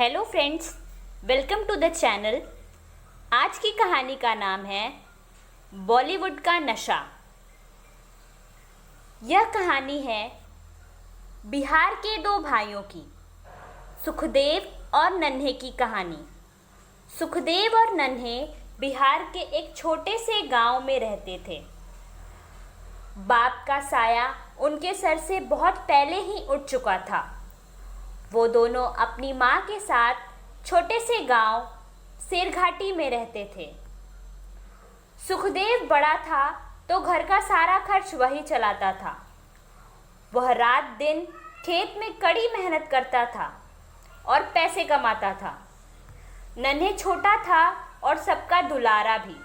Hello friends, welcome to the channel. आज की कहानी का नाम है बॉलीवुड का नशा। यह कहानी है बिहार के दो भाइयों की, सुखदेव और नन्हे की कहानी। सुखदेव और नन्हे बिहार के एक छोटे से गांव में रहते थे। बाप का साया उनके सर से बहुत पहले ही उठ चुका था। वो दोनों अपनी माँ के साथ छोटे से गांव शेरघाटी में रहते थे। सुखदेव बड़ा था तो घर का सारा खर्च वही चलाता था। वह रात दिन खेत में कड़ी मेहनत करता था और पैसे कमाता था। नन्हे छोटा था और सबका दुलारा भी।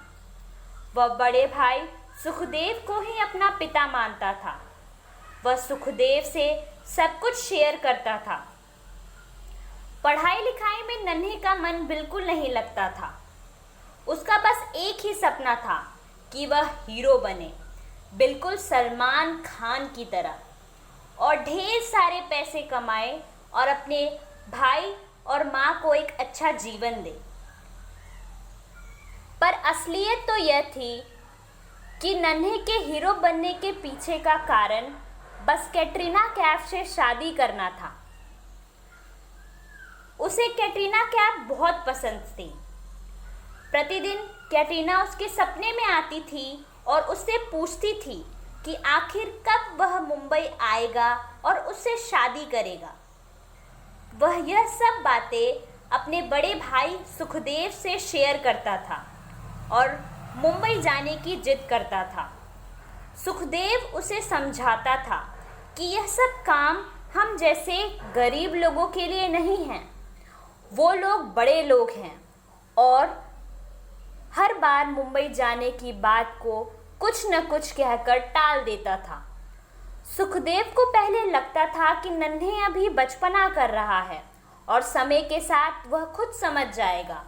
वह बड़े भाई सुखदेव को ही अपना पिता मानता था। वह सुखदेव से सब कुछ शेयर करता था। पढ़ाई लिखाई में नन्हे का मन बिल्कुल नहीं लगता था। उसका बस एक ही सपना था कि वह हीरो बने, बिल्कुल सलमान खान की तरह, और ढेर सारे पैसे कमाए और अपने भाई और माँ को एक अच्छा जीवन दे। पर असलियत तो यह थी कि नन्हे के हीरो बनने के पीछे का कारण बस कैटरीना कैफ से शादी करना था। उसे कैटरीना कैफ बहुत पसंद थी। प्रतिदिन कैटरीना उसके सपने में आती थी और उससे पूछती थी कि आखिर कब वह मुंबई आएगा और उससे शादी करेगा। वह यह सब बातें अपने बड़े भाई सुखदेव से शेयर करता था और मुंबई जाने की जिद करता था। सुखदेव उसे समझाता था कि यह सब काम हम जैसे गरीब लोगों के लिए नहीं हैं। वो लोग बड़े लोग हैं, और हर बार मुंबई जाने की बात को कुछ न कुछ कहकर टाल देता था। सुखदेव को पहले लगता था कि नन्हे अभी बचपना कर रहा है और समय के साथ वह खुद समझ जाएगा,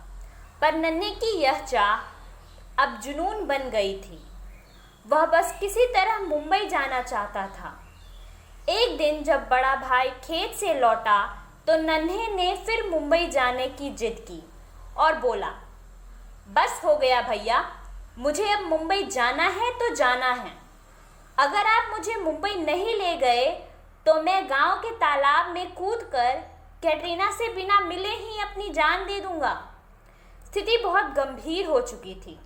पर नन्हे की यह चाह अब जुनून बन गई थी। वह बस किसी तरह मुंबई जाना चाहता था। एक दिन जब बड़ा भाई खेत से लौटा तो नन्हे ने फिर मुंबई जाने की जिद की और बोला, बस हो गया भैया, मुझे अब मुंबई जाना है तो जाना है। अगर आप मुझे मुंबई नहीं ले गए तो मैं गांव के तालाब में कूदकर कैटरीना से बिना मिले ही अपनी जान दे दूंगा। स्थिति बहुत गंभीर हो चुकी थी।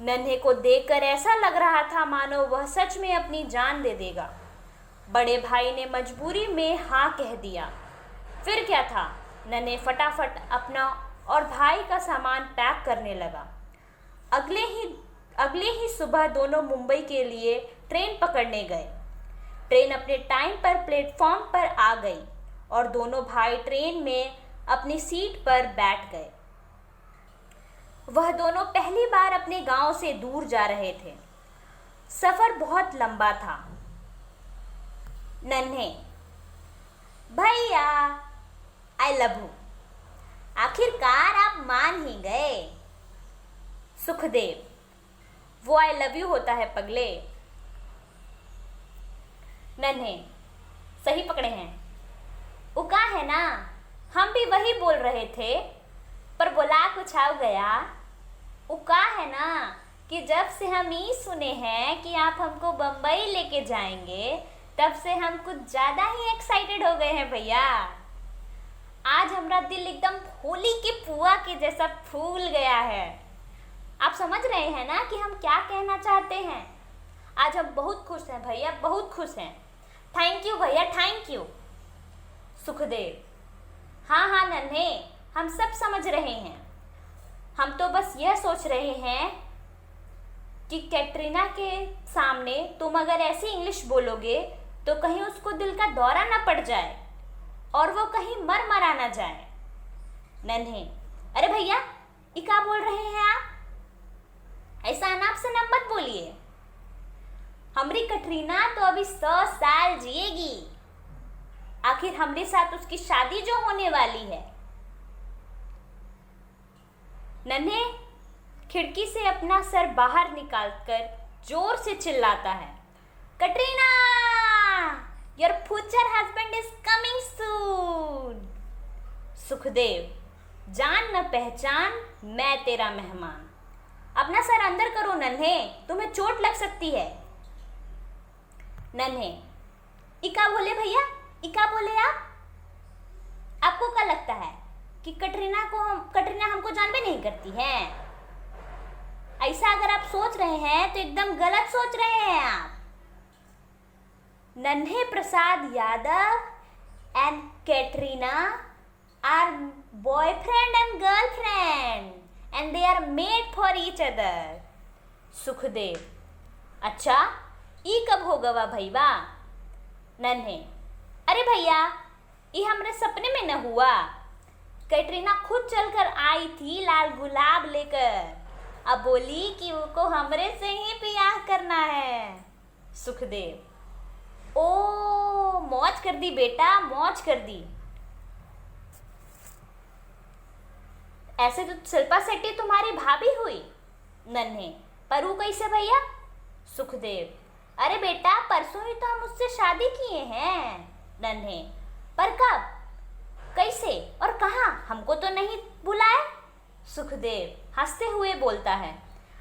नन्हे को देखकर ऐसा लग रहा था मानो वह सच में अपनी जान दे देगा। बड़े भाई ने मजबूरी में हाँ कह दिया। फिर क्या था, नन्हे फटाफट अपना और भाई का सामान पैक करने लगा। अगले ही सुबह दोनों मुंबई के लिए ट्रेन पकड़ने गए। ट्रेन अपने टाइम पर प्लेटफॉर्म पर आ गई और दोनों भाई ट्रेन में अपनी सीट पर बैठ गए। वह दोनों पहली बार अपने गांव से दूर जा रहे थे। सफर बहुत लंबा था। नन्हे, भैया आई लव यू, आखिरकार आप मान ही गए। सुखदेव, वो आई लव यू होता है पगले। नन्हे, सही पकड़े हैं, उका है ना, हम भी वही बोल रहे थे, पर बोला कुछ आ गया। उका है ना कि जब से हम ये सुने हैं कि आप हमको बम्बई लेके जाएंगे, तब से हम कुछ ज़्यादा ही एक्साइटेड हो गए हैं भैया। आज हमारा दिल एकदम होली के पुआ के जैसा फूल गया है। आप समझ रहे हैं ना कि हम क्या कहना चाहते हैं। आज हम बहुत खुश हैं भैया, बहुत खुश हैं। थैंक यू भैया, थैंक यू। सुखदेव, हाँ हाँ नन्हे, हम सब समझ रहे हैं। हम तो बस यह सोच रहे हैं कि कैटरीना के सामने तुम अगर ऐसी इंग्लिश बोलोगे तो कहीं उसको दिल का दौरा ना पड़ जाए और वो कहीं मरा ना जाए। नन्हे, अरे भैया ये क्या बोल रहे हैं आप, ऐसा अनाप शनाप मत बोलिए। हमारी कैटरीना तो अभी 100 साल जिएगी। आखिर हमारे साथ उसकी शादी जो होने वाली है। नन्हे खिड़की से अपना सर बाहर निकालकर जोर से चिल्लाता है, Katrina, your future husband is coming soon. Sukhdev, जान न पहचान मैं तेरा मेहमान। अपना सर अंदर करो नन्हे, तुम्हें चोट लग सकती है। नन्हे, इका बोले भैया, इका बोले आप? आपको क्या लगता है कि कटरीना हमको जान भी नहीं करती है? ऐसा अगर आप सोच रहे हैं तो एकदम गलत सोच रहे हैं आप। Nanhe Prasad Yadav and Katrina are boyfriend and girlfriend and they are made for each other। Sukhdev, अच्छा ई कब होगा वा भैया? नन्हे, अरे भैया ये हमरे सपने में न हुआ। कैटरीना खुद चलकर आई थी लाल गुलाब लेकर, अब बोली कि उनको हमरे से ही ब्याह करना है। सुखदेव, ओ मौज कर दी बेटा, मौज कर दी। ऐसे तो शिल्पा शेट्टी तुम्हारी भाभी हुई। नन्हे, पर वो कैसे भैया? सुखदेव, अरे बेटा परसों ही तो हम उससे शादी किए हैं। नन्हे, पर कब, कैसे और कहाँ? हमको तो नहीं बुलाए। सुखदेव हंसते हुए बोलता है,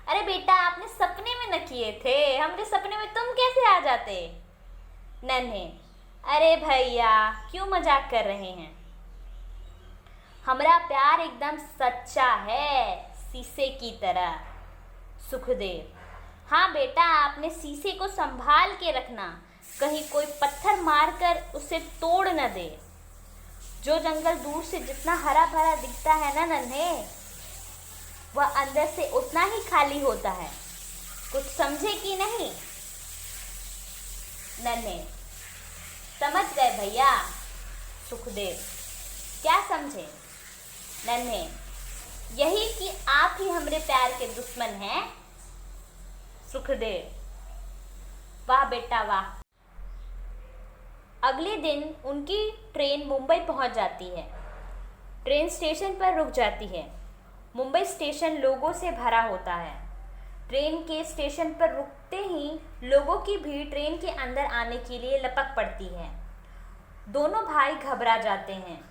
अरे बेटा आपने सपने में न किए थे, हमरे सपने में तुम कैसे आ जाते? नन्हे, अरे भैया क्यों मजाक कर रहे हैं? हमारा प्यार एकदम सच्चा है, शीशे की तरह। सुखदेव, हाँ बेटा आपने शीशे को संभाल के रखना, कहीं कोई पत्थर मारकर उसे तोड़ न दे। जो जंगल दूर से जितना हरा भरा दिखता है ना नन्हे, वह अंदर से उतना ही खाली होता है। कुछ समझे कि नहीं? नन्हे, समझ गए भैया। सुखदेव, क्या समझे? नन्हे, यही कि आप ही हमरे प्यार के दुश्मन हैं। सुखदेव, वाह बेटा वाह। अगले दिन उनकी ट्रेन मुंबई पहुंच जाती है। ट्रेन स्टेशन पर रुक जाती है। मुंबई स्टेशन लोगों से भरा होता है। ट्रेन के स्टेशन पर रुकते ही लोगों की भीड़ ट्रेन के अंदर आने के लिए लपक पड़ती है। दोनों भाई घबरा जाते हैं।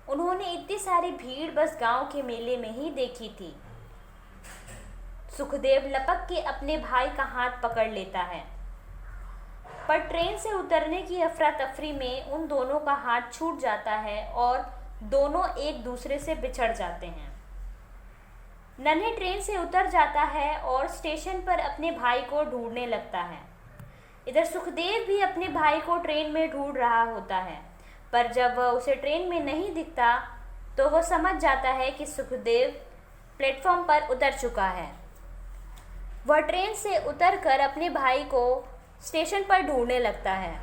उन्होंने इतनी सारी भीड़ बस गांव के मेले में ही देखी थी। सुखदेव लपक के अपने भाई का हाथ पकड़ लेता है, पर ट्रेन से उतरने की अफरा तफरी में उन दोनों का हाथ छूट जाता है और दोनों एक दूसरे से बिछड़ जाते हैं। नन्हे ट्रेन से उतर जाता है और स्टेशन पर अपने भाई को ढूंढने लगता है। इधर सुखदेव भी अपने भाई को ट्रेन में ढूंढ रहा होता है, पर जब वह उसे ट्रेन में नहीं दिखता तो वह समझ जाता है कि सुखदेव प्लेटफॉर्म पर उतर चुका है। वह ट्रेन से उतरकर अपने भाई को स्टेशन पर ढूंढने लगता है,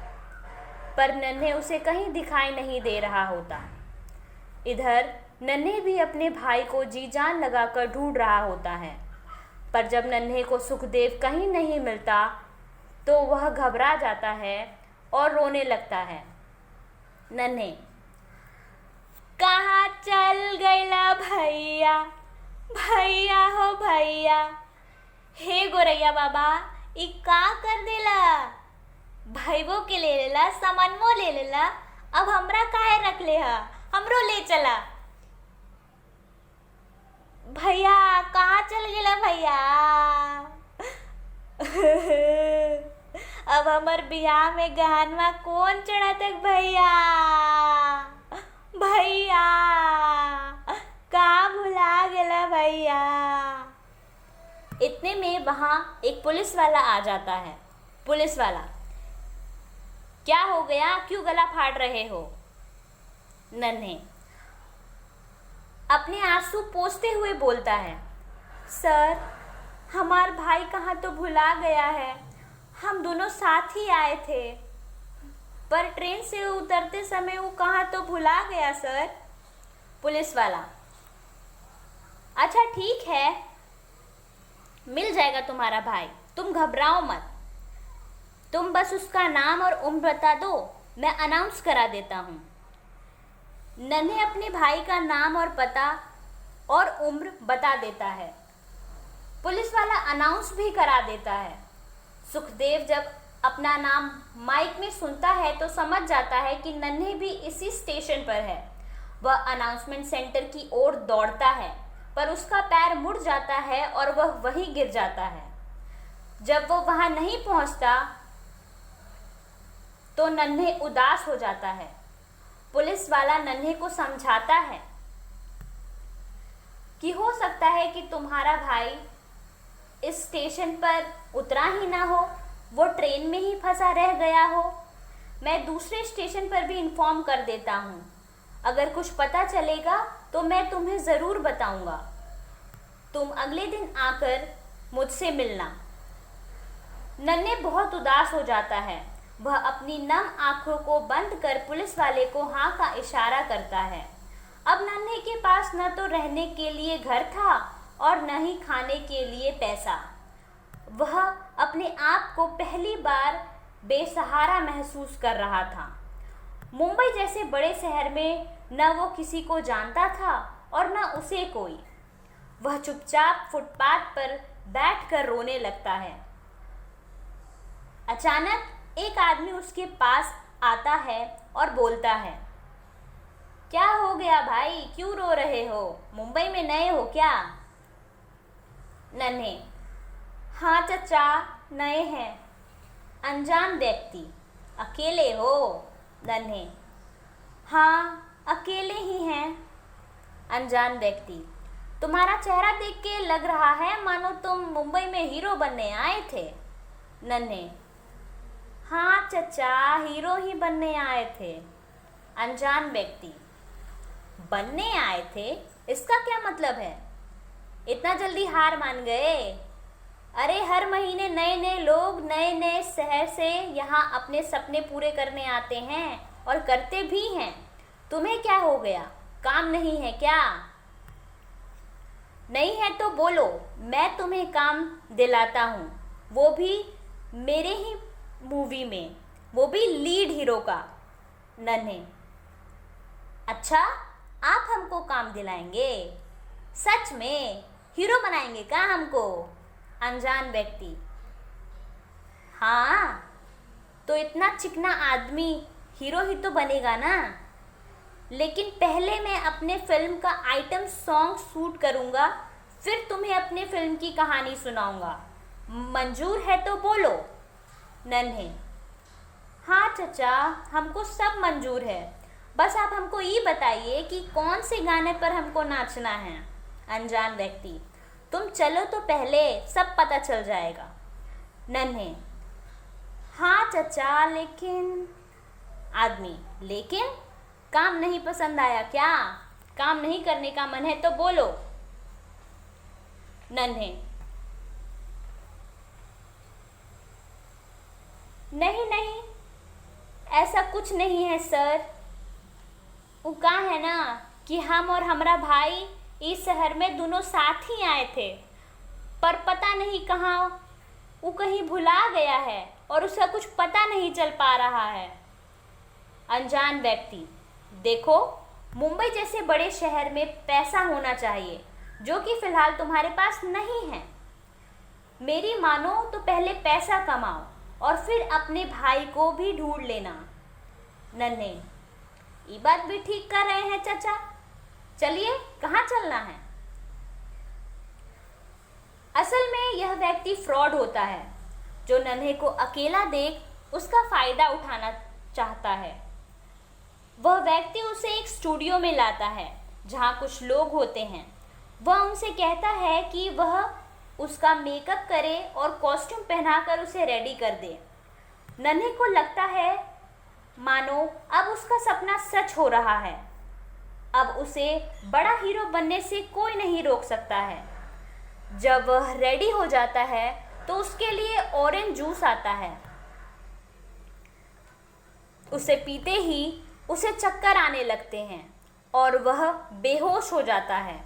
पर नन्हे उसे कहीं दिखाई नहीं दे रहा होता। इधर नन्हे भी अपने भाई को जी जान लगाकर ढूंढ रहा होता है, पर जब नन्हे को सुखदेव कहीं नहीं मिलता तो वह घबरा जाता है और रोने लगता है। नन्हे, कहाँ चल गईला भैया, भैया हो भैया। हे गोरैया बाबा, ई का कर देला? भाईबो के ले लेला, सामानवो ले लेला, अब हमरा काहे रख ले हा? हमरो ले चला। भैया कहाँ चल गेला भैया? अब हमर बियाह में गहनवा कौन चढ़ातक भैया? भैया कहाँ भुला गेला भैया? इतने में वहाँ एक पुलिस वाला आ जाता है। पुलिस वाला, क्या हो गया, क्यों गला फाड़ रहे हो? नन्हे अपने आंसू पोंछते हुए बोलता है, सर हमार भाई कहाँ तो भुला गया है, हम दोनों साथ ही आए थे, पर ट्रेन से उतरते समय वो कहाँ तो भुला गया सर। पुलिस वाला, अच्छा ठीक है, मिल जाएगा तुम्हारा भाई, तुम घबराओ मत, तुम बस उसका नाम और उम्र बता दो, मैं अनाउंस करा देता हूँ। नन्हे अपने भाई का नाम और पता और उम्र बता देता है। पुलिस वाला अनाउंस भी करा देता है। सुखदेव जब अपना नाम माइक में सुनता है तो समझ जाता है कि नन्हे भी इसी स्टेशन पर है वह अनाउंसमेंट सेंटर की ओर दौड़ता है, पर उसका पैर मुड़ जाता है और वह वहीं गिर जाता है। जब वह वहां नहीं पहुंचता तो नन्हे उदास हो जाता है। पुलिस वाला नन्हे को समझाता है कि हो सकता है कि तुम्हारा भाई इस स्टेशन पर उतरा ही ना हो, वो ट्रेन में ही फंसा रह गया हो। मैं दूसरे स्टेशन पर भी इन्फॉर्म कर देता हूँ। अगर कुछ पता चलेगा तो मैं तुम्हें ज़रूर बताऊँगा। तुम अगले दिन आकर मुझसे मिलना। नन्हे बहुत उदास हो जाता है। वह अपनी नम आंखों को बंद कर पुलिस वाले को हाँ का इशारा करता है। अब नन्हे के पास न तो रहने के लिए घर था और न ही खाने के लिए पैसा। वह अपने आप को पहली बार बेसहारा महसूस कर रहा था। मुंबई जैसे बड़े शहर में न वो किसी को जानता था और न उसे कोई। वह चुपचाप फुटपाथ पर बैठकर रोने लगता है। अचानक एक आदमी उसके पास आता है और बोलता है, क्या हो गया भाई, क्यों रो रहे हो? मुंबई में नए हो क्या? नन्हे, हाँ चचा, नए हैं। अनजान व्यक्ति, अकेले हो? नन्हे, हाँ अकेले ही हैं। अनजान व्यक्ति, तुम्हारा चेहरा देख के लग रहा है मानो तुम मुंबई में हीरो बनने आए थे। नन्हे, हाँ चचा, हीरो ही बनने आए थे। अनजान व्यक्ति, बनने आए थे, इसका क्या मतलब है? इतना जल्दी हार मान गए? अरे हर महीने नए नए लोग नए नए शहर से यहाँ अपने सपने पूरे करने आते हैं और करते भी हैं। तुम्हें क्या हो गया, काम नहीं है क्या? नहीं है तो बोलो, मैं तुम्हें काम दिलाता हूँ, वो भी मेरे ही मूवी में, वो भी लीड हीरो का। नन्हे, अच्छा, आप हमको काम दिलाएंगे? सच में हीरो बनाएंगे क्या हमको? अनजान व्यक्ति, हाँ तो इतना चिकना आदमी हीरो ही तो बनेगा ना। लेकिन पहले मैं अपने फिल्म का आइटम सॉन्ग शूट करूँगा, फिर तुम्हें अपने फिल्म की कहानी सुनाऊंगा। मंजूर है तो बोलो। नन्हे, हाँ चचा, हमको सब मंजूर है, बस आप हमको ये बताइए कि कौन से गाने पर हमको नाचना है। अनजान व्यक्ति, तुम चलो तो पहले सब पता चल जाएगा। नन्हे, हाँ चचा, लेकिन। आदमी, लेकिन काम नहीं पसंद आया क्या? काम नहीं करने का मन है तो बोलो। नन्हे, नहीं नहीं, ऐसा कुछ नहीं है सर। वो कहा है ना कि हम और हमारा भाई इस शहर में दोनों साथ ही आए थे, पर पता नहीं कहाँ वो कहीं भुला गया है और उसका कुछ पता नहीं चल पा रहा है। अनजान व्यक्ति, देखो, मुंबई जैसे बड़े शहर में पैसा होना चाहिए, जो कि फिलहाल तुम्हारे पास नहीं है। मेरी मानो तो पहले पैसा कमाओ और फिर अपने भाई को भी ढूंढ लेना। नन्हे, ये बात भी ठीक कर रहे हैं चाचा, चलिए कहाँ चलना है? असल में यह व्यक्ति फ्रॉड होता है, जो नन्हे को अकेला देख उसका फायदा उठाना चाहता है। वह व्यक्ति उसे एक स्टूडियो में लाता है जहाँ कुछ लोग होते हैं। वह उनसे कहता है कि वह उसका मेकअप करे और कॉस्ट्यूम पहनाकर उसे रेडी कर दे। नन्हे को लगता है मानो अब उसका सपना सच हो रहा है। अब उसे बड़ा हीरो बनने से कोई नहीं रोक सकता है। जब वह रेडी हो जाता है तो उसके लिए ऑरेंज जूस आता है। उसे पीते ही उसे चक्कर आने लगते हैं और वह बेहोश हो जाता है।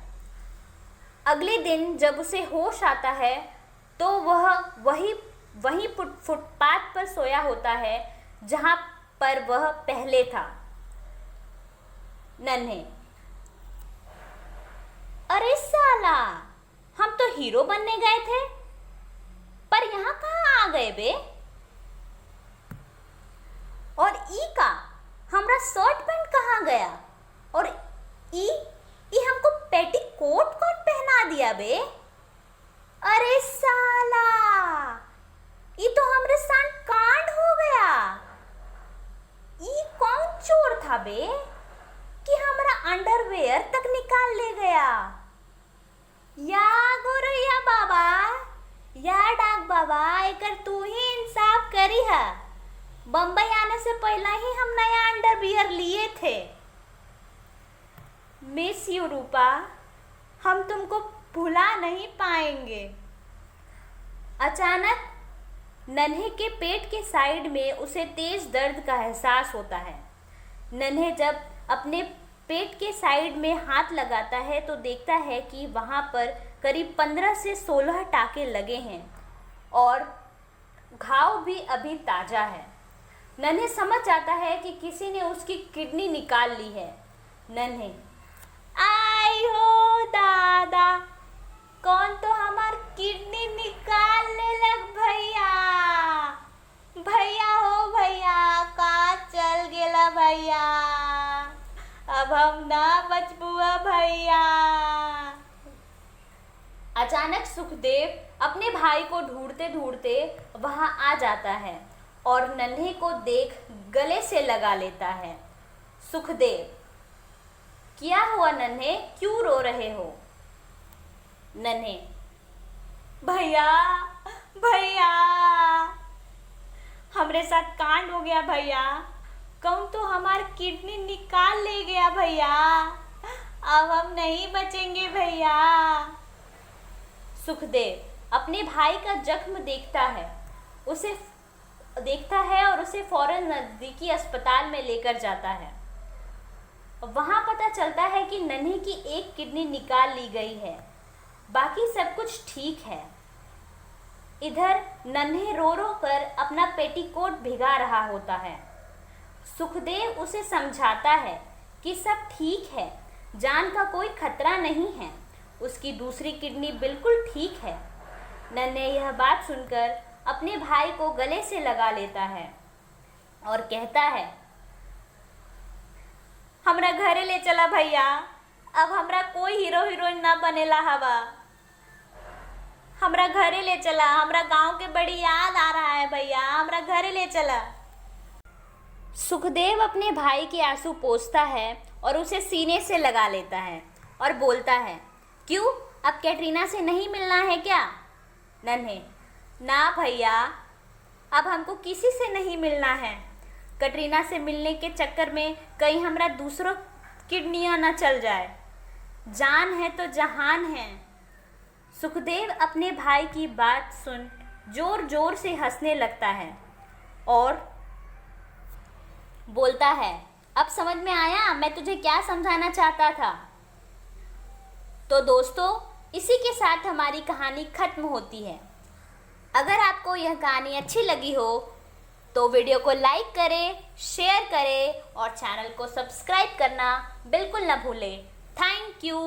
अगले दिन जब उसे होश आता है तो वह वहीं फुटपाथ पर सोया होता है जहां पर वह पहले था। नन्हे, अरे साला, हम तो हीरो बनने गए थे, पर यहाँ कहाँ आ गए बे? और ई का हमरा शर्ट पैंट कहाँ गया? और ई हमको पेटीकोट कौन पहना दिया बे? अरे साला, ई तो हमरे साथ कांड हो गया। ई कौन चोर था बे कि हमारा अंडरवेयर तक निकाल ले गया? या गोरैया बाबा, या डाक बाबा, एकर तू ही इंसाफ करी है। बम्बई आने से पहले ही हम नया अंडरवियर लिए थे। मिस यू रूपा, हम तुमको भुला नहीं पाएंगे। अचानक नन्हे के पेट के साइड में उसे तेज दर्द का एहसास होता है। नन्हे जब अपने पेट के साइड में हाथ लगाता है तो देखता है कि वहाँ पर करीब 15 से 16 टाके लगे हैं और घाव भी अभी ताज़ा है। नन्हे समझ जाता है कि किसी ने उसकी किडनी निकाल ली है। नन्हे, आई हो दादा, कौन तो हमार किडनी निकालने लग भैया। भैया हो भैया, कहाँ चल गेला भैया, अब हम ना बचबुआ भैया। अचानक सुखदेव अपने भाई को ढूंढते ढूंढते वहां आ जाता है और नन्हे को देख गले से लगा लेता है। सुखदेव, क्या हुआ नन्हे, क्यों रो रहे हो? नन्हे, भैया भैया, हमरे साथ कांड हो गया भैया, कौन तो हमार किडनी निकाल ले गया भैया, अब हम नहीं बचेंगे भैया। सुखदेव अपने भाई का जख्म देखता है और उसे फौरन नजदीकी अस्पताल में लेकर जाता है। वहां पता चलता है कि नन्हे की एक किडनी निकाल ली गई है, बाकी सब कुछ ठीक है। इधर नन्हे रो रो कर अपना पेटीकोट भिगा रहा होता है। सुखदेव उसे समझाता है कि सब ठीक है, जान का कोई खतरा नहीं है, उसकी दूसरी किडनी बिल्कुल ठीक है। नन्हे यह बात सुनकर अपने भाई को गले से लगा लेता है और कहता है, हमरा घरे ले चला भैया, अब हमरा कोई हीरो हीरोइन ना बनेला हवा। हमरा घरे ले चला, हमरा गांव के बड़ी याद आ रहा है भैया, हमरा घरे ले चला। सुखदेव अपने भाई के आंसू पोंछता है और उसे सीने से लगा लेता है और बोलता है, क्यों, अब कैटरीना से नहीं मिलना है क्या? नन्हे, ना भैया, अब हमको किसी से नहीं मिलना है। कैटरीना से मिलने के चक्कर में कहीं हमरा दूसरों किडनियां न चल जाए। जान है तो जहान है। सुखदेव अपने भाई की बात सुन जोर जोर से हंसने लगता है और बोलता है, अब समझ में आया मैं तुझे क्या समझाना चाहता था। तो दोस्तों, इसी के साथ हमारी कहानी खत्म होती है। अगर आपको यह कहानी अच्छी लगी हो तो वीडियो को लाइक करें, शेयर करें और चैनल को सब्सक्राइब करना बिल्कुल ना भूलें। Thank you.